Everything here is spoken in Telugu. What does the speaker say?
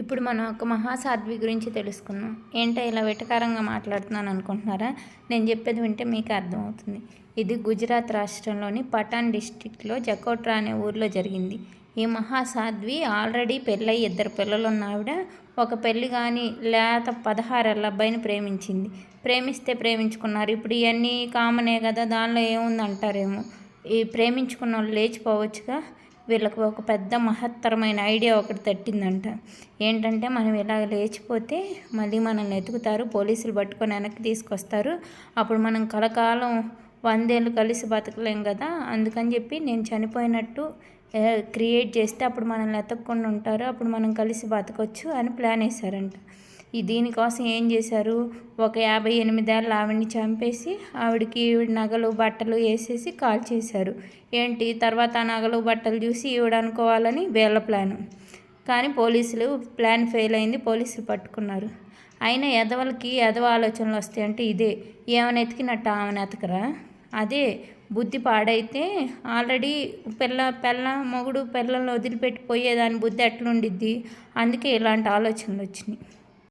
ఇప్పుడు మనం ఒక మహాసాధ్వి గురించి తెలుసుకుందాం. ఏంటో ఇలా వెటకారంగా మాట్లాడుతున్నాను అనుకుంటున్నారా? నేను చెప్పేది వింటే మీకు అర్థమవుతుంది. ఇది గుజరాత్ రాష్ట్రంలోని పఠాన్ డిస్టిక్లో జకోట్రా అనే ఊరిలో జరిగింది. ఈ మహాసాధ్వి ఆల్రెడీ పెళ్ళయి 2 పిల్లలున్న ఆవిడ ఒక పెళ్ళి కానీ లేత 16 ఏళ్ళ అబ్బాయిని ప్రేమించింది. ప్రేమించుకున్నారు. ఇప్పుడు ఇవన్నీ కామనే కదా, దానిలో ఏముంది అంటారేమో. ఈ ప్రేమించుకున్న వాళ్ళు లేచిపోవచ్చుగా. వీళ్ళకి ఒక పెద్ద మహత్తరమైన ఐడియా ఒకటి తట్టిందంట. ఏంటంటే మనం ఇలా లేచిపోతే మళ్ళీ మనల్ని వెతుకుతారు, పోలీసులు పట్టుకొని వెనక్కి తీసుకొస్తారు. అప్పుడు మనం కలకాలం 100 ఏళ్ళు కలిసి బతకలేం కదా. అందుకని చెప్పి నేను చనిపోయినట్టు క్రియేట్ చేస్తే అప్పుడు మనల్ని వెతకకుండా ఉంటారు, అప్పుడు మనం కలిసి బతకొచ్చు అని ప్లాన్ వేశారంట. దీనికోసం ఏం చేశారు, ఒక 58 ఏళ్ళ ఆవిడని చంపేసి ఆవిడకి నగలు బట్టలు వేసేసి కాల్ చేశారు. ఏంటి తర్వాత ఆ నగలు బట్టలు చూసి ఈవిడ అనుకోవాలని వీళ్ళ ప్లాను. కానీ పోలీసులు ప్లాన్ ఫెయిల్ అయింది, పోలీసులు పట్టుకున్నారు. అయినా ఎదవలకి ఎదవ ఆలోచనలు వస్తాయంటే ఇదే. ఏమైనా ఎతికినట్టు ఆమెను ఎతకరా? అదే బుద్ధి పాడైతే ఆల్రెడీ మొగుడు పిల్లల్ని వదిలిపెట్టిపోయేదాని బుద్ధి ఎట్లుండిద్ది. అందుకే ఇలాంటి ఆలోచనలు వచ్చినాయి.